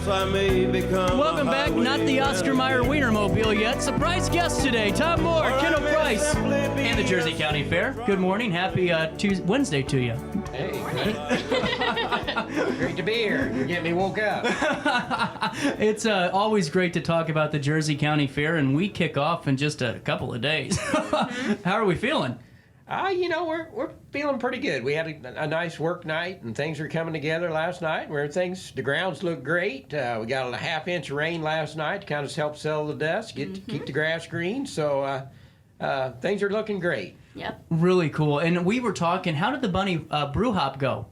I may become. Welcome back. Not the Oscar Mayer Wienermobile yet. Surprise guest today, Tom Moore, Kyndal Price, and the Jersey County Fair. Good morning. Happy Wednesday to you. Hey, great to be here. You get me woke up. It's always great to talk about the Jersey County Fair, and we kick off in just a couple of days. How are we feeling? We're feeling pretty good. We had a nice work night, and things are coming together last night. The grounds look great. We got a half-inch of rain last night to kind of help settle the dust, keep the grass green. So things are looking great. Yep. Really cool. And we were talking, how did the bunny brew hop go?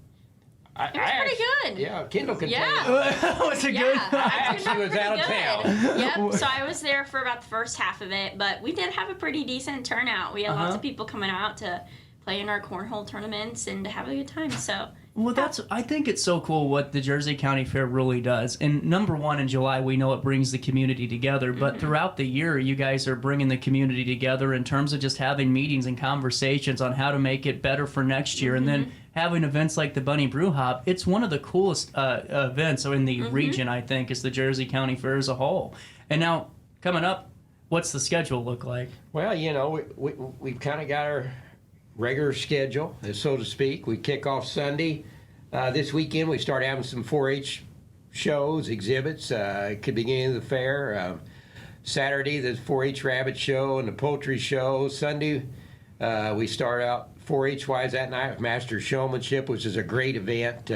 It was pretty good. Yeah, Kyndal can tell you. Was it good? I actually was out of town. Yep, so I was there for about the first half of it, but we did have a pretty decent turnout. We had lots of people coming out to play in our cornhole tournaments and to have a good time, so... Well, I think it's so cool what the Jersey County Fair really does. And number one, in July, we know it brings the community together. But throughout the year, you guys are bringing the community together in terms of just having meetings and conversations on how to make it better for next year. And then having events like the Bunny Brew Hop, it's one of the coolest events in the region, I think, is the Jersey County Fair as a whole. And now, coming up, what's the schedule look like? Well, we've kind of got our regular schedule, so to speak. We kick off Sunday. This weekend we start having some 4-H shows, exhibits. It could begin the fair. Saturday, the 4-H rabbit show and the poultry show. Sunday, we start out 4-H-wise that night with Master Showmanship, which is a great event.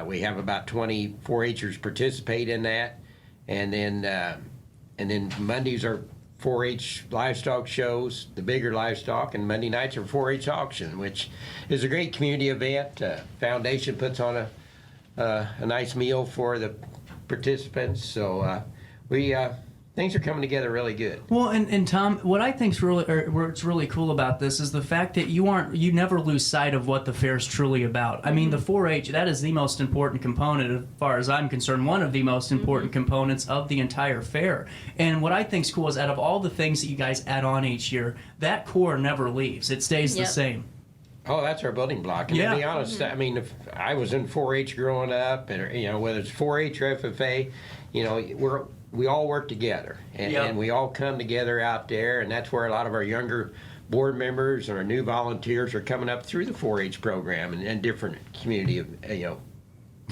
We have about 20 4-Hers participate in that. And then Mondays are 4-H livestock shows, the bigger livestock, and Monday nights are 4-H auction, which is a great community event. Foundation puts on a nice meal for the participants, so things are coming together really good. Well, and Tom, what I think's what's really cool about this is the fact that you never lose sight of what the fair's truly about. I mean, the 4-H, that is the most important component, as far as I'm concerned, one of the most important components of the entire fair. And what I think's cool is out of all the things that you guys add on each year, that core never leaves. It stays the same. Oh, that's our building block. And to be honest, I mean, if I was in 4-H growing up, and whether it's 4-H or FFA, we all work together, and we all come together out there, and that's where a lot of our younger board members and our new volunteers are coming up through the 4-H program and different community,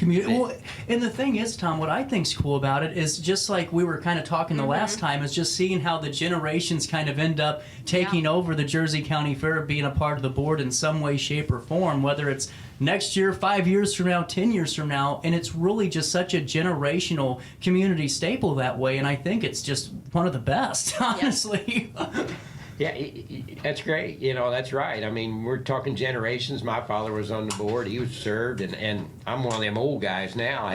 Well, and the thing is, Tom, what I think's cool about it is just like we were kind of talking the last time, is just seeing how the generations kind of end up taking over the Jersey County Fair, being a part of the board in some way, shape, or form, whether it's next year, 5 years from now, 10 years from now, and it's really just such a generational community staple that way, and I think it's just one of the best, honestly. Yeah, that's great. That's right. I mean, we're talking generations. My father was on the board. He was served, and I'm one of them old guys now.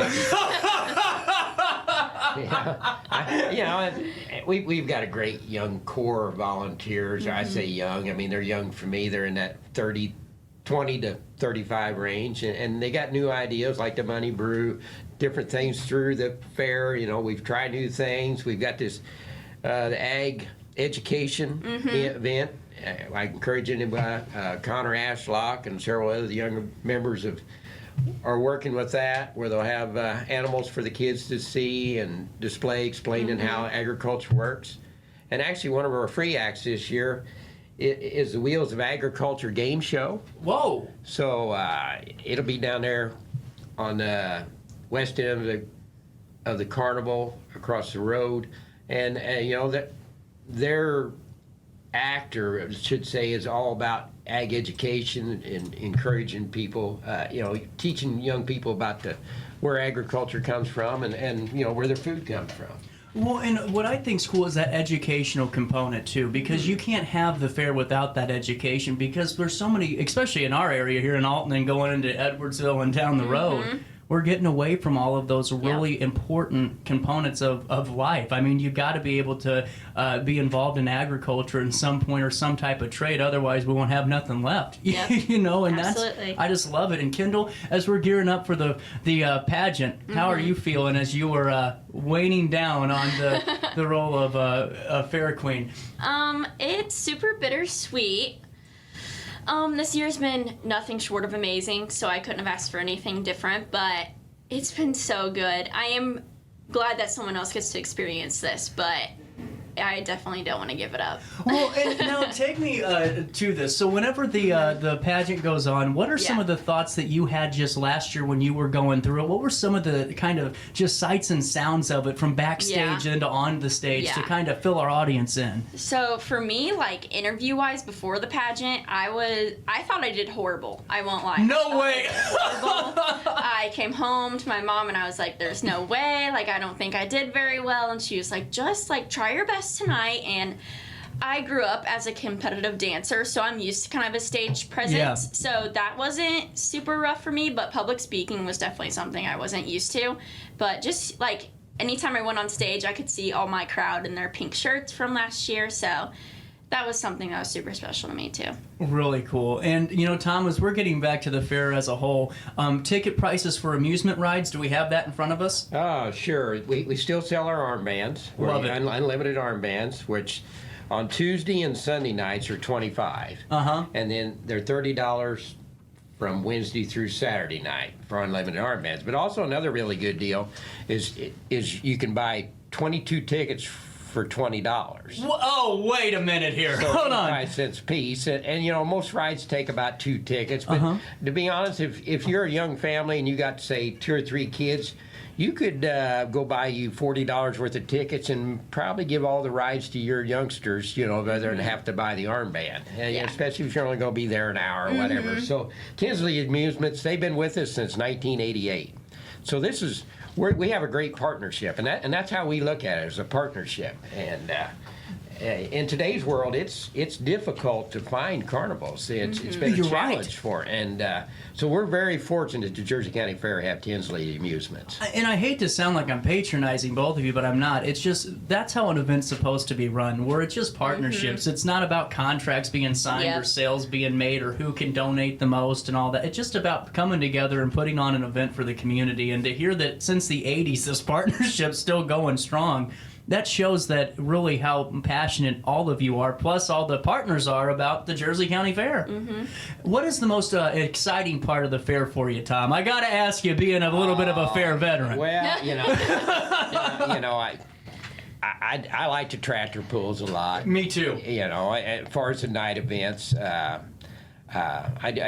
We've got a great young core of volunteers. I say young. I mean, they're young for me. They're in that 20 to 35 range, and they got new ideas like the Money Brew, different things through the fair. We've tried new things. We've got this, the ag education event. I encourage anybody, Connor Ashlock and several other younger members are working with that, where they'll have animals for the kids to see and display, explaining how agriculture works. And actually, one of our free acts this year is the Wheels of Agriculture game show. Whoa! So it'll be down there on the west end of the carnival across the road, and that their act, or I should say, is all about ag education and encouraging people, teaching young people about where agriculture comes from and where their food comes from. Well, and what I think's cool is that educational component too, because you can't have the fair without that education, because there's so many, especially in our area here in Alton and going into Edwardsville and down the road, we're getting away from all of those really important components of life. I mean, you've got to be able to be involved in agriculture in some point or some type of trade, otherwise we won't have nothing left. Yep. And Absolutely. I just love it. And Kyndal, as we're gearing up for the pageant, how are you feeling as you were waning down on the role of a fair queen? It's super bittersweet. This year's been nothing short of amazing, so I couldn't have asked for anything different, but it's been so good. I am glad that someone else gets to experience this, but I definitely don't want to give it up. Well, and now take me to this. So whenever the pageant goes on, what are some of the thoughts that you had just last year when you were going through it? What were some of the kind of just sights and sounds of it from backstage into on the stage to kind of fill our audience in? So for me, like interview-wise before the pageant, I thought I did horrible. I won't lie. No way. I came home to my mom and I was like, there's no way. Like, I don't think I did very well. And she was like, just like try your best tonight. And I grew up as a competitive dancer, so I'm used to kind of a stage presence. Yeah. So that wasn't super rough for me, but public speaking was definitely something I wasn't used to. But just like anytime I went on stage, I could see all my crowd in their pink shirts from last year. So that was something that was super special to me too. Really cool. And you know, Tom, as we're getting back to the fair as a whole, ticket prices for amusement rides, do we have that in front of us? Oh, sure. We still sell our armbands. Love it. Unlimited armbands, which on Tuesday and Sunday nights are $25. And then they're $30 from Wednesday through Saturday night for unlimited armbands. But also another really good deal is you can buy 22 tickets for $20. Oh, wait a minute here. So Hold on. 5 cents a piece. And you know, most rides take about 2 tickets. But to be honest, if you're a young family and you got, say, 2 or 3 kids, you could go buy you $40 worth of tickets and probably give all the rides to your youngsters, you know, rather than have to buy the armband. And especially if you're only going to be there an hour or whatever. So Tinsley Amusements, they've been with us since 1988. So this is... we have a great partnership, and that's how we look at it, as a partnership. And in today's world, it's difficult to find carnivals. It's been a challenge for it. And so we're very fortunate to Jersey County Fair have Tinsley Amusements. And I hate to sound like I'm patronizing both of you, but I'm not. It's just, that's how an event's supposed to be run, where it's just partnerships. It's not about contracts being signed or sales being made or who can donate the most and all that. It's just about coming together and putting on an event for the community. And to hear that since the 80s, this partnership's still going strong, that shows that really how passionate all of you are, plus all the partners are, about the Jersey County Fair. What is the most exciting part of the fair for you, Tom? I got to ask you, being a little bit of a fair veteran. Well, you know, I like the tractor pulls a lot. Me too. You know, as far as the night events, I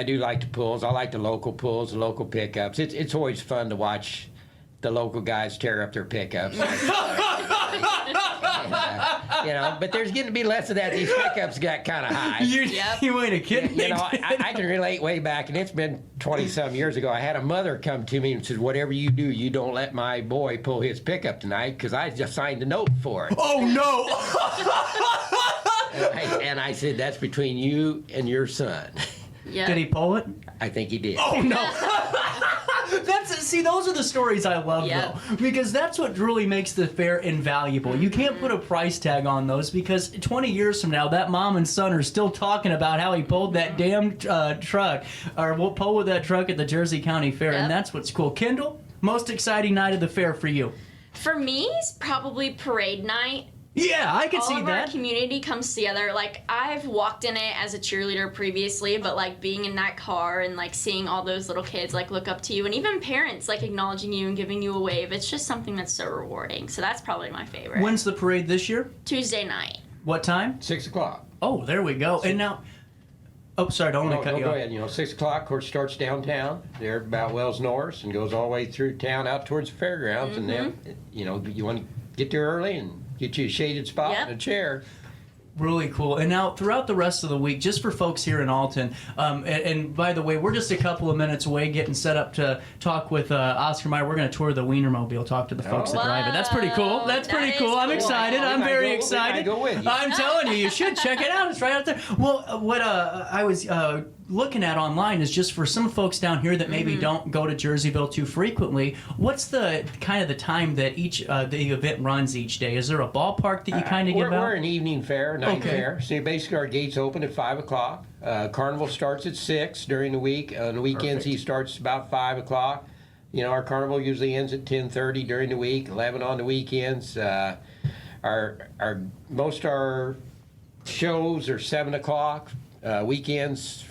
do like the pulls. I like the local pulls, the local pickups. It's always fun to watch the local guys tear up their pickups. You know, but there's getting to be less of that. These pickups got kind of high. You ain't a kid. You know, I can relate way back, and it's been 20-some years ago. I had a mother come to me and said, whatever you do, you don't let my boy pull his pickup tonight, because I just signed a note for it. Oh, no. And I said, that's between you and your son. Did he pull it? I think he did. Oh, no. See, those are the stories I love, though, because that's what really makes the fair invaluable. You can't put a price tag on those, because 20 years from now, that mom and son are still talking about how he pulled that damn truck, or we'll pull with that truck at the Jersey County Fair, and that's what's cool. Kyndal, most exciting night of the fair for you? For me, it's probably parade night. Yeah, I can see All of that. our community comes together. Like, I've walked in it as a cheerleader previously, but like being in that car and like seeing all those little kids like look up to you, and even parents like acknowledging you and giving you a wave, it's just something that's so rewarding. So that's probably my favorite. When's the parade this year? Tuesday night. What time? 6 o'clock. Oh, there we go. And now, oh, sorry, don't want to cut you go off. ahead. You know, 6 o'clock, of course, starts downtown there about Wells Norris and goes all the way through town out towards the fairgrounds. And then, you know, you want to get there early and get you a shaded spot and a chair. Really cool. And now, throughout the rest of the week, just for folks here in Alton, and by the way, we're just a couple of minutes away getting set up to talk with Oscar Meyer. We're going to tour the Wienermobile, talk to the folks that drive it. That's pretty cool. That's pretty cool. I'm excited. I'm very excited. I'm telling you, you should check it out. It's right out there. Well, what I was looking at online is just for some folks down here that maybe don't go to Jerseyville too frequently, what's the kind of the time that each the event runs each day? Is there a ballpark that you kind of give out? We're an evening fair, night fair. So basically our gates open at 5 o'clock. Carnival starts at 6 during the week. On the weekends he starts about 5 o'clock. You know, our carnival usually ends at 10:30 during the week, 11 on the weekends. Most our shows are 7 o'clock. Weekends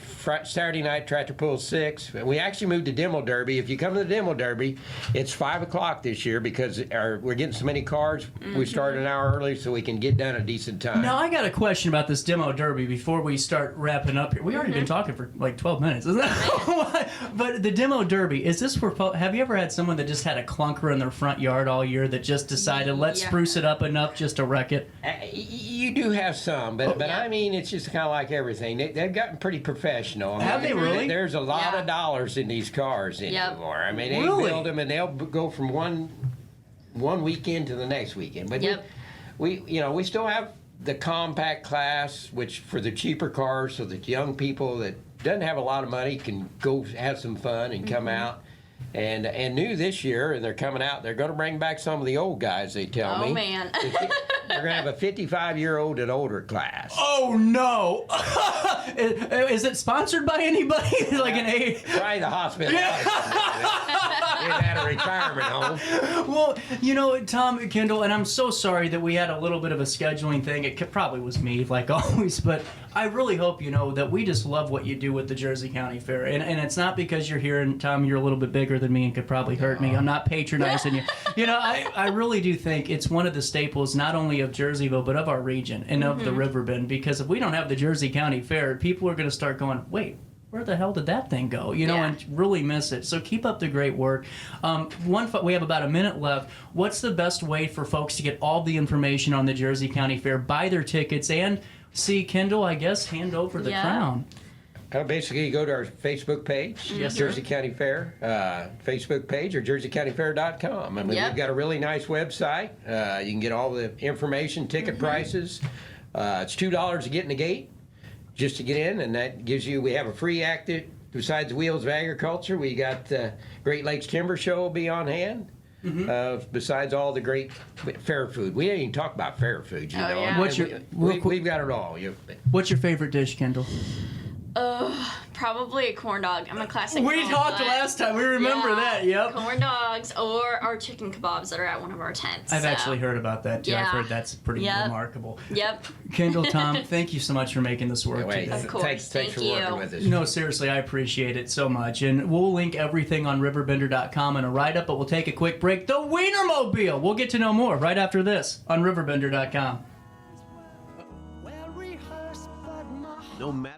Saturday night tractor pull 6. We actually moved to Demo Derby. If you come to the Demo Derby, it's 5 o'clock this year because we're getting so many cars. We started an hour early so we can get done a decent time. Now, I got a question about this Demo Derby before we start wrapping up here. We already been talking for like 12 minutes, isn't that? But the Demo Derby, is this for, have you ever had someone that just had a clunker in their front yard all year that just decided, let's spruce it up enough just to wreck it? You do have some, but I mean, it's just kind of like everything. They've gotten pretty professional. Have they really? There's a lot of dollars in these cars anymore. I mean, they build them and they'll go from one weekend to the next weekend. But we still have the compact class, which for the cheaper cars, so that young people that doesn't have a lot of money can go have some fun and come out. And new this year, and they're coming out, they're going to bring back some of the old guys, they tell me. Oh, man. They're going to have a 55-year-old and older class. Oh, no. Is it sponsored by anybody? Like an A? Probably the hospital. They've had a retirement home. Well, you know, Tom, Kyndal, and I'm so sorry that we had a little bit of a scheduling thing. It probably was me, like always, but I really hope you know that we just love what you do with the Jersey County Fair. And it's not because you're here, and Tom, you're a little bit bigger than me and could probably hurt me. I'm not patronizing you. You know, I really do think it's one of the staples, not only of Jerseyville, but of our region and of the Riverbend, because if we don't have the Jersey County Fair, people are going to start going, wait, where the hell did that thing go? You know, and really miss it. So keep up the great work. We have about a minute left. What's the best way for folks to get all the information on the Jersey County Fair, buy their tickets, and see Kyndal, I guess, hand over the crown? Basically, you go to our Facebook page, Jersey County Fair, Facebook page, or jerseycountyfair.com. I mean, we've got a really nice website. You can get all the information, ticket prices. It's $2 to get in the gate, just to get in, and that gives you, we have a free active, besides Wheels of Agriculture, we got Great Lakes Timber Show will be on hand. Besides all the great fair food. We didn't even talk about fair food, you know. Yeah. We've got it all. What's your favorite dish, Kyndal? Probably a corn dog. I'm a classic. We talked last time. We remember that. Yep. Corn dogs or our chicken kebabs that are at one of our tents. I've actually heard about that too. I've heard that's pretty remarkable. Yep. Kyndal, Tom, thank you so much for making this work today. Of course. Thanks for working with us. No, seriously, I appreciate it so much. And we'll link everything on RiverBender.com in a write-up, but we'll take a quick break. The Wienermobile! We'll get to know more right after this on RiverBender.com. No matter